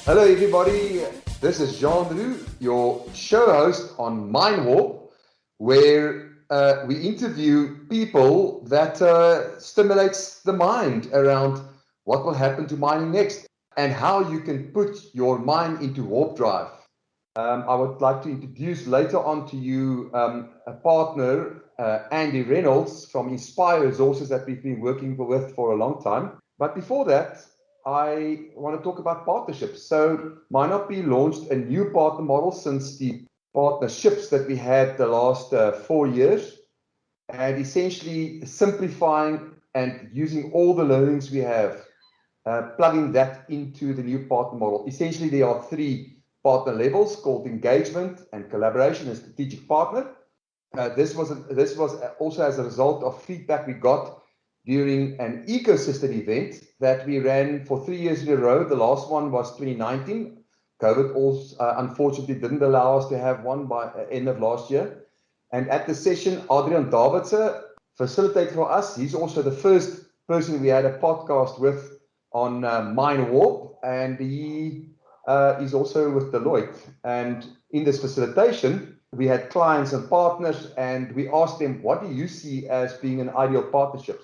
Hello everybody, this is Jéan Roux, your show host on Mine Warp, where we interview people that stimulates the mind around what will happen to mining next and how you can put your mine into warp drive. I would like to introduce later on to you a partner, Andy Reynolds from Inspire Resources that we've been working with for a long time. But before that, I want to talk about partnerships. So Minop launched a new partner model since the partnerships that we had the last 4 years, and essentially simplifying and using all the learnings we have, plugging that into the new partner model. Essentially, there are 3 partner levels called engagement and collaboration and strategic partner. This was also as a result of feedback we got during an ecosystem event that we ran for 3 years in a row. The last one was 2019. COVID also, unfortunately didn't allow us to have one by end of last year. And at the session, Adrian Davidse facilitated for us. He's also the first person we had a podcast with on Mine Warp, and he is also with Deloitte. And in this facilitation, we had clients and partners, and we asked them, what do you see as being an ideal partnership?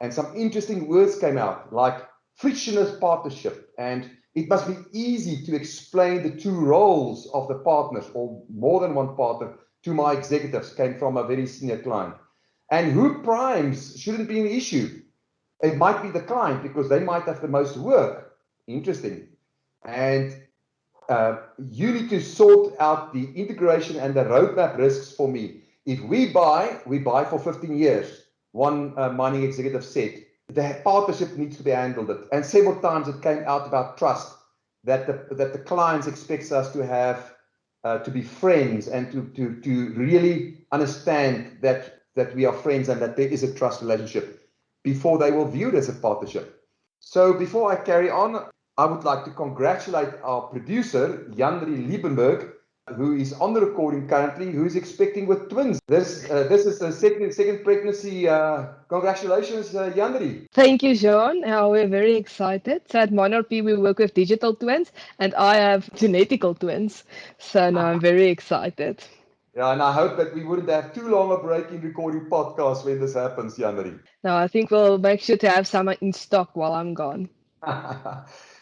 And some interesting words came out, like frictionless partnership. And it must be easy to explain the 2 roles of the partners, or more than one partner, to my executives, came from a very senior client. And who primes shouldn't be an issue. It might be the client because they might have the most work. Interesting. And you need to sort out the integration and the roadmap risks for me. If we buy for 15 years. One mining executive said, the partnership needs to be handled. And several times it came out about trust, that the clients expects us to have, to be friends and to really understand that we are friends and that there is a trust relationship before they will view it as a partnership. So before I carry on, I would like to congratulate our producer, Jéan Roux, who is on the recording currently, who is expecting with twins. This is the second pregnancy. Congratulations, Jéan Roux. Thank you, Jean. We're very excited. So at Monarch, we work with digital twins, and I have genetical twins. So now I'm very excited. Yeah, and I hope that we wouldn't have too long a break in recording podcasts when this happens, Jéan Roux. Now I think we'll make sure to have some in stock while I'm gone.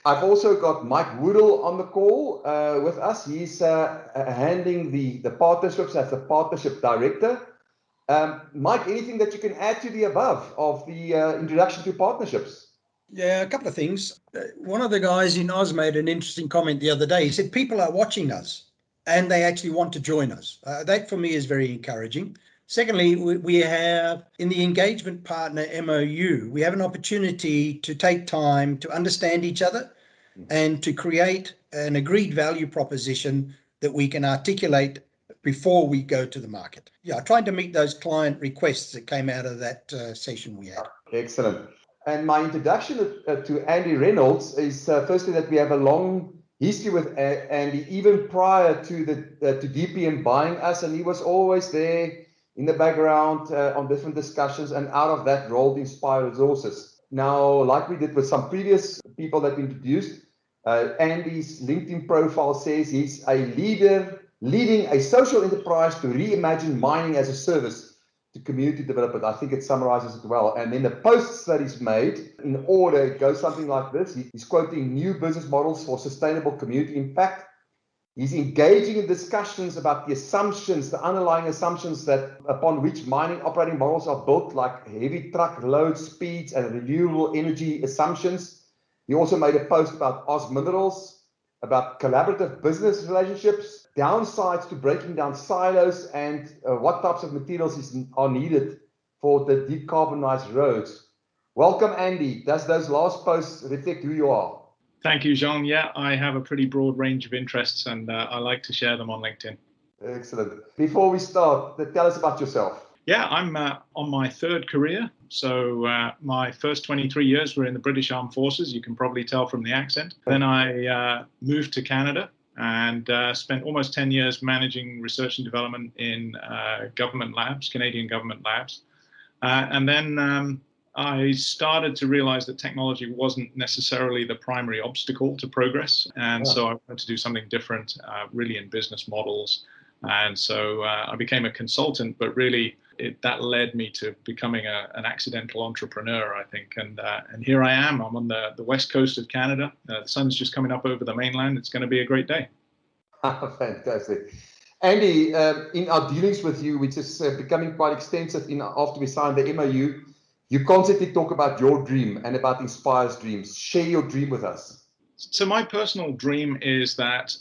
I've also got Mike Woodhall on the call with us. He's handling the partnerships as the partnership director. Mike, anything that you can add to the above of the introduction to partnerships? Yeah, a couple of things. One of the guys in Oz made an interesting comment the other day. He said, people are watching us and they actually want to join us. That for me is very encouraging. Secondly, we have in the engagement partner MOU, we have an opportunity to take time to understand each other and to create an agreed value proposition that we can articulate before we go to the market. Yeah, trying to meet those client requests that came out of that session we had. Excellent. And my introduction to Andy Reynolds is firstly that we have a long history with Andy, even prior to to DPM buying us, and he was always there in the background on different discussions, and out of that rolled Inspire Resources. Now, like we did with some previous people that we introduced, Andy's LinkedIn profile says he's a leader leading a social enterprise to reimagine mining as a service to community development. I think it summarizes it well. And then the posts that he's made, in order, it goes something like this. He's quoting new business models for sustainable community impact. He's engaging in discussions about the assumptions, the underlying assumptions that upon which mining operating models are built, like heavy truck load speeds and renewable energy assumptions. He also made a post about Oz Minerals, about collaborative business relationships, downsides to breaking down silos, and what types of materials are needed for the decarbonized roads. Welcome, Andy. Does those last posts reflect who you are? Thank you, Jean. Yeah, I have a pretty broad range of interests, and I like to share them on LinkedIn. Excellent. Before we start, tell us about yourself. Yeah, I'm on my 3rd career. So my first 23 years were in the British Armed Forces. You can probably tell from the accent. Then I moved to Canada and spent almost 10 years managing research and development in government labs, Canadian government labs. And then I started to realize that technology wasn't necessarily the primary obstacle to progress. And so I wanted to do something different, really in business models. And so I became a consultant, but really that led me to becoming an accidental entrepreneur, I think. And here I am. I'm on the west coast of Canada. The sun's just coming up over the mainland. It's going to be a great day. Fantastic. Andy, in our dealings with you, which is becoming quite extensive after we signed the MOU, you constantly talk about your dream and about Inspire's dreams. Share your dream with us. So my personal dream is that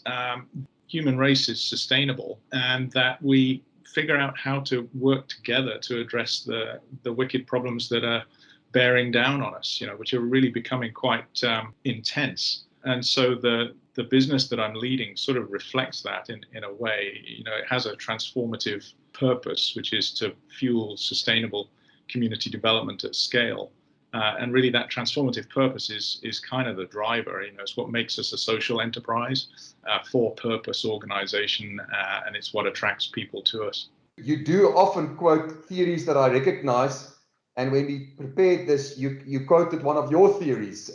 human race is sustainable and that we figure out how to work together to address the wicked problems that are bearing down on us, which are really becoming quite intense. And so the business that I'm leading sort of reflects that in a way. It has a transformative purpose, which is to fuel sustainable community development at scale. And really that transformative purpose is kind of the driver. It's what makes us a social enterprise, for-purpose organization, and it's what attracts people to us. You do often quote theories that I recognize. And when we prepared this, you quoted one of your theories,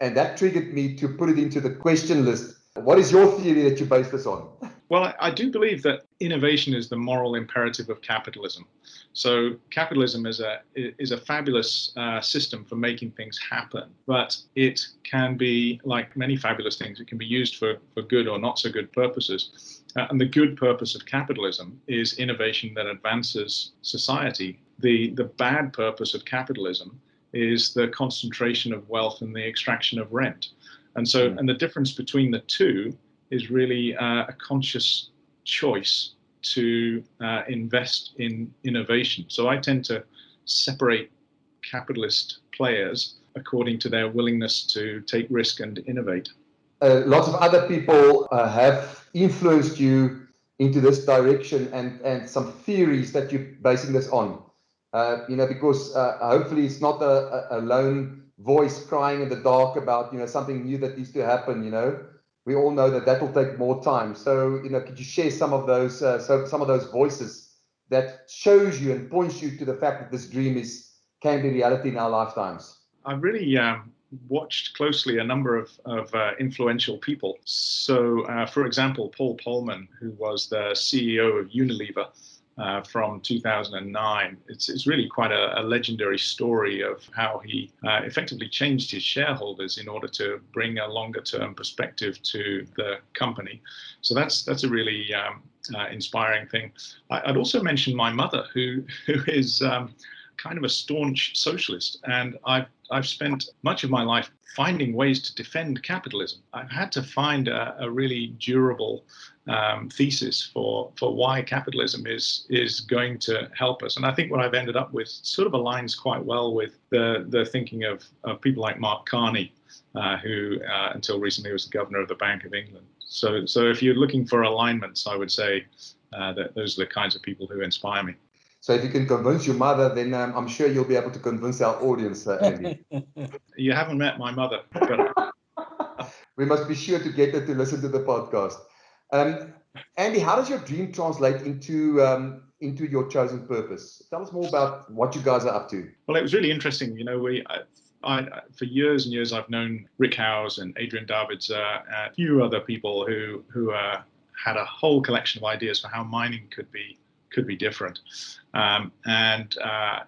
and that triggered me to put it into the question list. What is your theory that you base this on? Well, I do believe that innovation is the moral imperative of capitalism. So capitalism is a fabulous system for making things happen, but it can be, like many fabulous things, it can be used for good or not so good purposes. And the good purpose of capitalism is innovation that advances society. The bad purpose of capitalism is the concentration of wealth and the extraction of rent. And so, and the difference between the two is really a conscious choice to invest in innovation. So I tend to separate capitalist players according to their willingness to take risk and innovate. Lots of other people have influenced you into this direction and some theories that you're basing this on. Because hopefully it's not a lone voice crying in the dark about, something new that needs to happen, We all know that will take more time. So, could you share some of those voices that shows you and points you to the fact that this dream can be reality in our lifetimes? I've really watched closely a number of influential people. So, for example, Paul Polman, who was the CEO of Unilever from 2009. It's really quite a legendary story of how he effectively changed his shareholders in order to bring a longer-term perspective to the company. So that's a really inspiring thing. I'd also mention my mother, who is kind of a staunch socialist, and I've spent much of my life finding ways to defend capitalism. I've had to find a really durable thesis for why capitalism is going to help us. And I think what I've ended up with sort of aligns quite well with the thinking of people like Mark Carney, who until recently was the governor of the Bank of England. So if you're looking for alignments, I would say that those are the kinds of people who inspire me. So if you can convince your mother, then I'm sure you'll be able to convince our audience, Andy. You haven't met my mother, but we must be sure to get her to listen to the podcast. Andy, how does your dream translate into your chosen purpose? Tell us more about what you guys are up to. Well, it was really interesting. I for years and years, I've known Rick Howes and Adrian Davids, and a few other people who had a whole collection of ideas for how mining could be different. And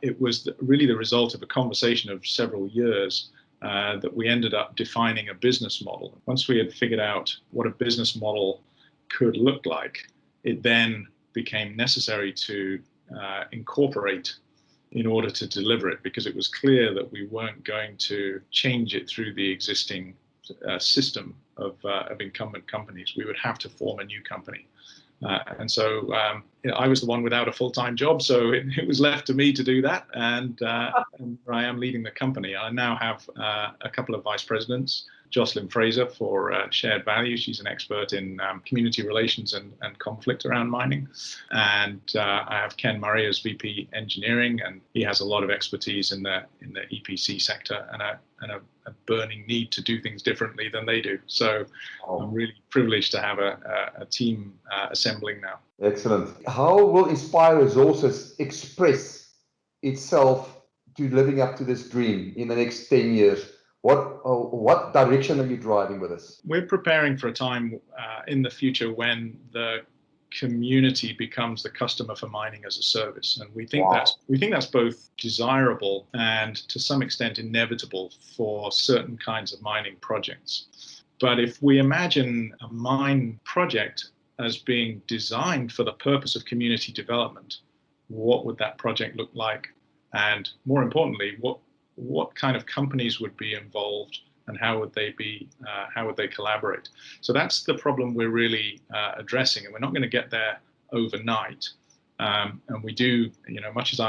it was really the result of a conversation of several years that we ended up defining a business model. Once we had figured out what a business model could look like, it then became necessary to incorporate in order to deliver it, because it was clear that we weren't going to change it through the existing system of incumbent companies. We would have to form a new company. And so I was the one without a full-time job, so it was left to me to do that. And I am leading the company. I now have a couple of vice presidents. Jocelyn Fraser for shared value. She's an expert in community relations and conflict around mining. And I have Ken Murray as VP engineering, and he has a lot of expertise in the EPC sector and a burning need to do things differently than they do. So I'm really privileged to have a team assembling now. Excellent. How will Inspire Resources express itself to living up to this dream in the next 10 years? What direction are you driving with this? We're preparing for a time in the future when the community becomes the customer for mining as a service, and we think that's both desirable and to some extent inevitable for certain kinds of mining projects. But if we imagine a mine project as being designed for the purpose of community development, what would that project look like? And more importantly, what kind of companies would be involved, and how would they collaborate? So that's the problem we're really addressing, and we're not going to get there overnight. And we do, much as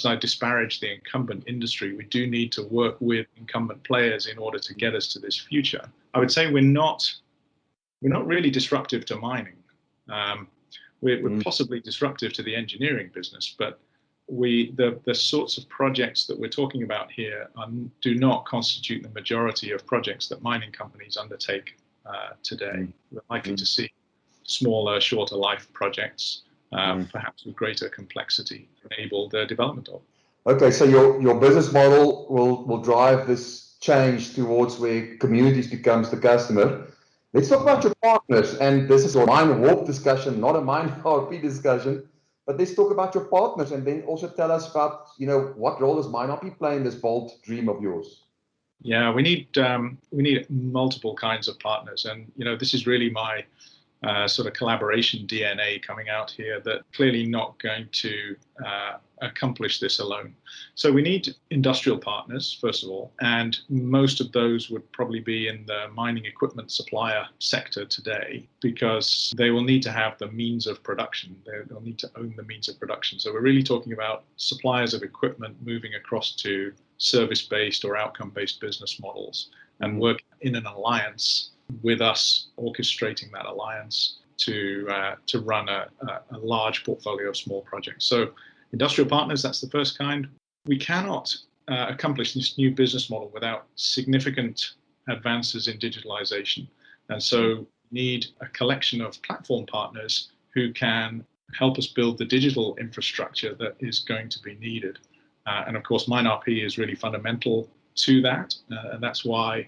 I disparage the incumbent industry, we do need to work with incumbent players in order to get us to this future. I would say we're not really disruptive to mining. We're possibly disruptive to the engineering business, but the sorts of projects that we're talking about here do not constitute the majority of projects that mining companies undertake today. We're likely to see smaller, shorter life projects, perhaps with greater complexity, enable the development of. Okay, so your business model will drive this change towards where communities becomes the customer. Let's talk about your partners, and this is a mine warp discussion, not a mine RP discussion. But let's talk about your partners, and then also tell us about, what role does Mine RP play in this bold dream of yours? Yeah, we need multiple kinds of partners, and this is really my sort of collaboration DNA coming out here. That clearly not going to accomplish this alone. So we need industrial partners, first of all, and most of those would probably be in the mining equipment supplier sector today, because they will need to have the means of production. They'll need to own the means of production. So we're really talking about suppliers of equipment moving across to service-based or outcome-based business models and work in an alliance with us, orchestrating that alliance to run a large portfolio of small projects. So industrial partners, that's the first kind. We cannot accomplish this new business model without significant advances in digitalization. And so we need a collection of platform partners who can help us build the digital infrastructure that is going to be needed. And of course, Mine RP is really fundamental to that. And that's why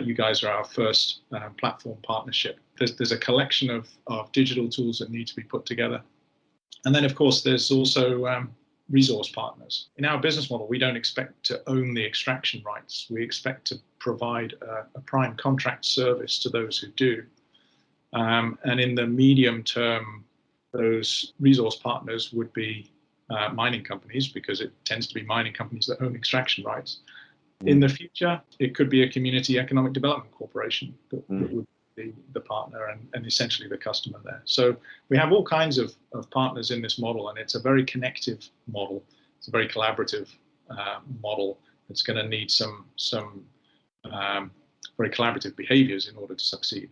you guys are our first platform partnership. There's a collection of digital tools that need to be put together. And then, of course, there's also resource partners. In our business model, we don't expect to own the extraction rights. We expect to provide a prime contract service to those who do. And in the medium term, those resource partners would be mining companies, because it tends to be mining companies that own extraction rights. In the future, it could be a community economic development corporation that would be the partner and essentially the customer there. So we have all kinds of partners in this model, and it's a very connective model. It's a very collaborative model. It's going to need some very collaborative behaviors in order to succeed.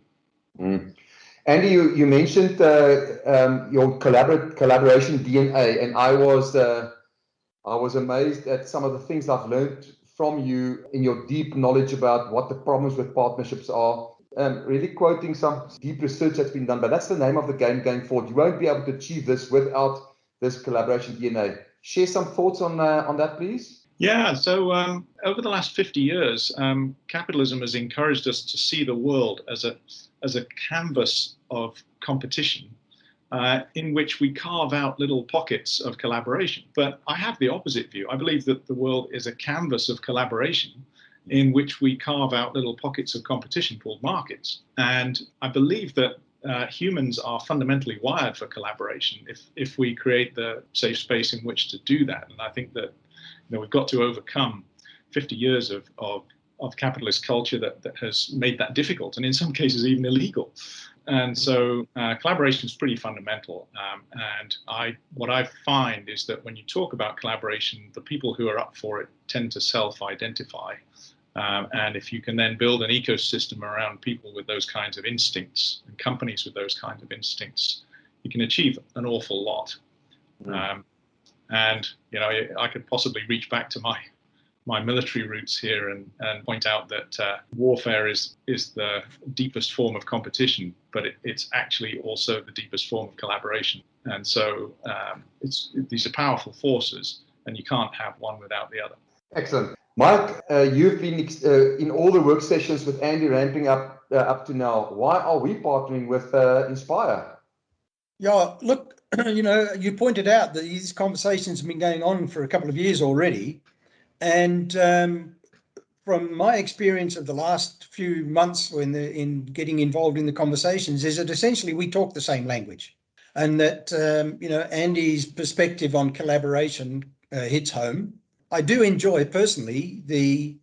Andy, you mentioned your collaboration DNA, and I was amazed at some of the things I've learned from you in your deep knowledge about what the problems with partnerships are. Really quoting some deep research that's been done, but that's the name of the game going forward. You won't be able to achieve this without this collaboration DNA. Share some thoughts on that, please. Yeah, so over the last 50 years, capitalism has encouraged us to see the world as a canvas of competition in which we carve out little pockets of collaboration. But I have the opposite view. I believe that the world is a canvas of collaboration in which we carve out little pockets of competition called markets. And I believe that humans are fundamentally wired for collaboration if we create the safe space in which to do that. And I think that we've got to overcome 50 years of capitalist culture that has made that difficult, and in some cases even illegal. And so collaboration is pretty fundamental. And what I find is that when you talk about collaboration, the people who are up for it tend to self-identify. And if you can then build an ecosystem around people with those kinds of instincts and companies with those kinds of instincts, you can achieve an awful lot. And I could possibly reach back to my military roots here and point out that warfare is the deepest form of competition, but it's actually also the deepest form of collaboration. And so these are powerful forces, and you can't have one without the other. Excellent. Mike, you've been in all the work sessions with Andy ramping up to now. Why are we partnering with Inspire? Yeah, look, you pointed out that these conversations have been going on for a couple of years already. And from my experience of the last few months in getting involved in the conversations is that essentially we talk the same language. And that, Andy's perspective on collaboration hits home. I do enjoy personally the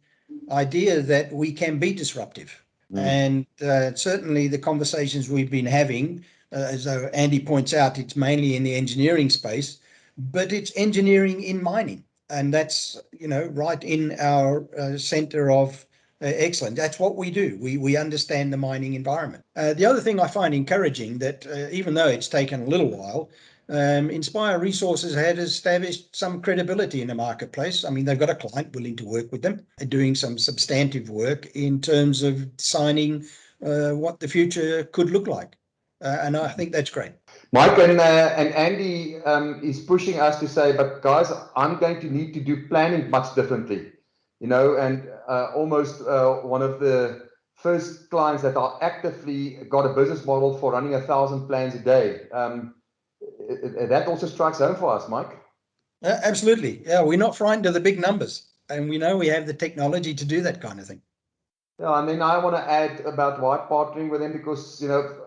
idea that we can be disruptive. And certainly the conversations we've been having, as Andy points out, it's mainly in the engineering space, but it's engineering in mining. And that's, right in our center of excellence. That's what we do. We understand the mining environment. The other thing I find encouraging that even though it's taken a little while, Inspire Resources had established some credibility in the marketplace. I mean, they've got a client willing to work with them and doing some substantive work in terms of designing what the future could look like. And I think that's great. Mike and Andy is pushing us to say, but guys, I'm going to need to do planning much differently, and almost one of the first clients that are actively got a business model for running 1,000 plans a day. That also strikes home for us, Mike. Absolutely. Yeah, we're not frightened of the big numbers, and we know we have the technology to do that kind of thing. Yeah, I mean, I want to add about why partnering with them because,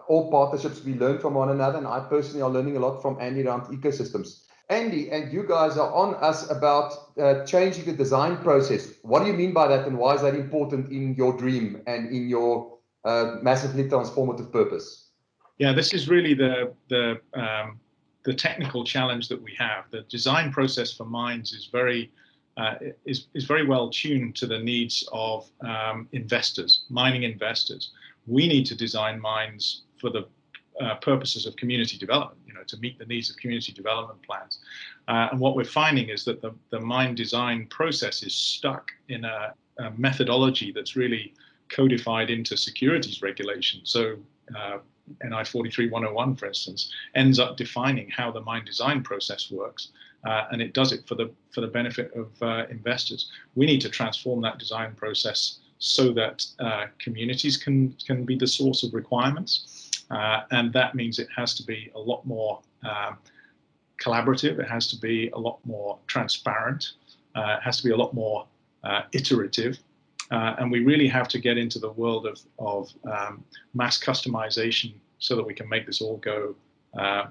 all partnerships, we learn from one another. And I personally are learning a lot from Andy around ecosystems. Andy, and you guys are on us about changing the design process. What do you mean by that? And why is that important in your dream and in your massively transformative purpose? Yeah, this is really the technical challenge that we have. The design process for mines is very well tuned to the needs of investors, mining investors. We need to design mines for the purposes of community development, to meet the needs of community development plans. And what we're finding is that the mine design process is stuck in a methodology that's really codified into securities regulation. So NI 43101, for instance, ends up defining how the mine design process works. And it does it for the benefit of investors. We need to transform that design process so that communities can be the source of requirements, and that means it has to be a lot more collaborative. It has to be a lot more transparent. It has to be a lot more iterative, and we really have to get into the world of mass customization so that we can make this all go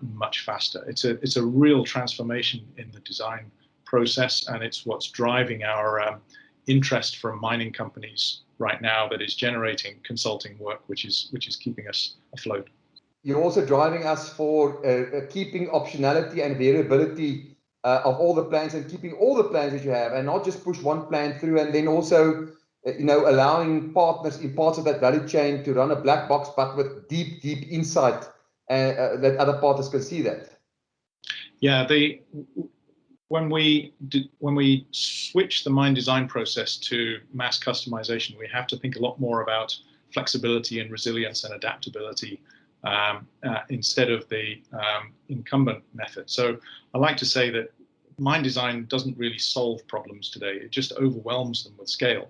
much faster. It's a real transformation in the design process, and it's what's driving our interest from mining companies right now that is generating consulting work, which is keeping us afloat. You're also driving us for keeping optionality and variability of all the plans and keeping all the plans that you have and not just push one plan through, and then also allowing partners in parts of that value chain to run a black box but with deep insight that other partners can see that. Yeah, when we switch the mine design process to mass customization, we have to think a lot more about flexibility and resilience and adaptability instead of the incumbent method. So I like to say that mine design doesn't really solve problems today. It just overwhelms them with scale.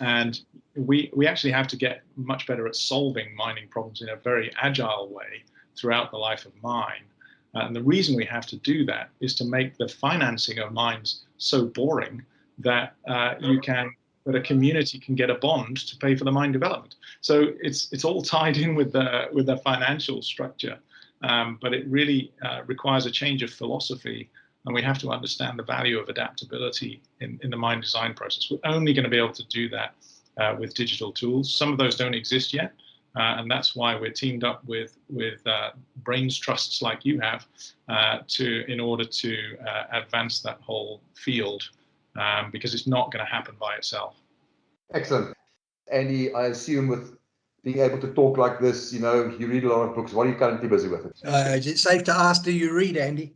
And we actually have to get much better at solving mining problems in a very agile way throughout the life of mine. And the reason we have to do that is to make the financing of mines so boring that that a community can get a bond to pay for the mine development. So it's all tied in with the financial structure, but it really requires a change of philosophy. And we have to understand the value of adaptability in the mine design process. We're only going to be able to do that with digital tools. Some of those don't exist yet, and that's why we're teamed up with brains trusts like you have in order to advance that whole field, because it's not going to happen by itself. Excellent. Andy, I assume with being able to talk like this, you read a lot of books. What are you currently busy with? Is it safe to ask, do you read, Andy?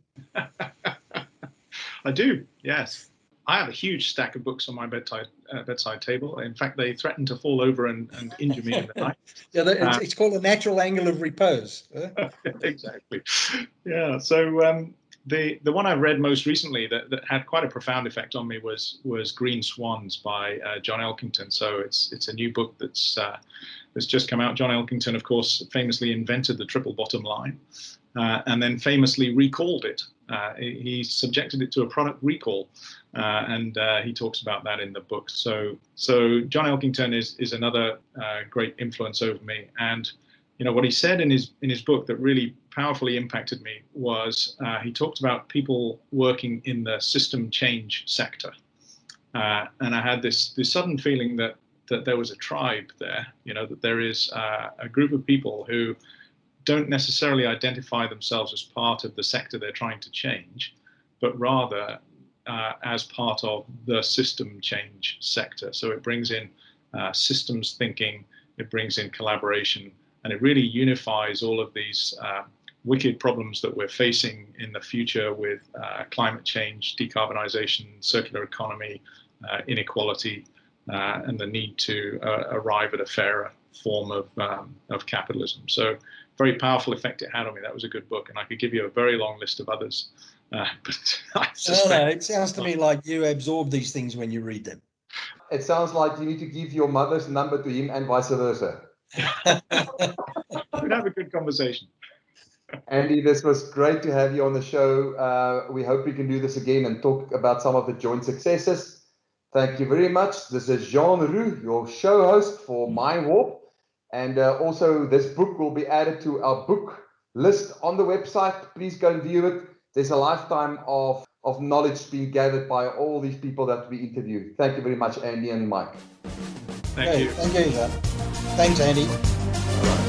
I do, yes. I have a huge stack of books on my bedside table. In fact, they threaten to fall over and injure me in the night. Yeah, it's called a natural angle of repose. Exactly. Yeah. So The one I read most recently that had quite a profound effect on me was Green Swans by John Elkington. So it's a new book that's just come out. John Elkington, of course, famously invented the triple bottom line, and then famously recalled it. He subjected it to a product recall, and he talks about that in the book. So John Elkington is another great influence over me. And what he said in his book that really powerfully impacted me was he talked about people working in the system change sector, and I had this sudden feeling that there was a tribe there. That there is a group of people who don't necessarily identify themselves as part of the sector they're trying to change, but rather as part of the system change sector. So it brings in systems thinking, it brings in collaboration, and it really unifies all of these wicked problems that we're facing in the future with climate change, decarbonization, circular economy, inequality, and the need to arrive at a fairer form of capitalism. So very powerful effect it had on me. That was a good book, and I could give you a very long list of others. But I suspect no, it sounds to me like you absorb these things when you read them. It sounds like you need to give your mother's number to him and vice versa. We'd have a good conversation. Andy, this was great to have you on the show. We hope we can do this again and talk about some of the joint successes. Thank you very much. This is Jéan Roux, your show host for Mine Warp. And also this book will be added to our book list on the website. Please go and view it. There's a lifetime of knowledge being gathered by all these people that we interviewed. Thank you very much, Andy and Mike. Thank you. Thank you. Thanks, Andy. All right.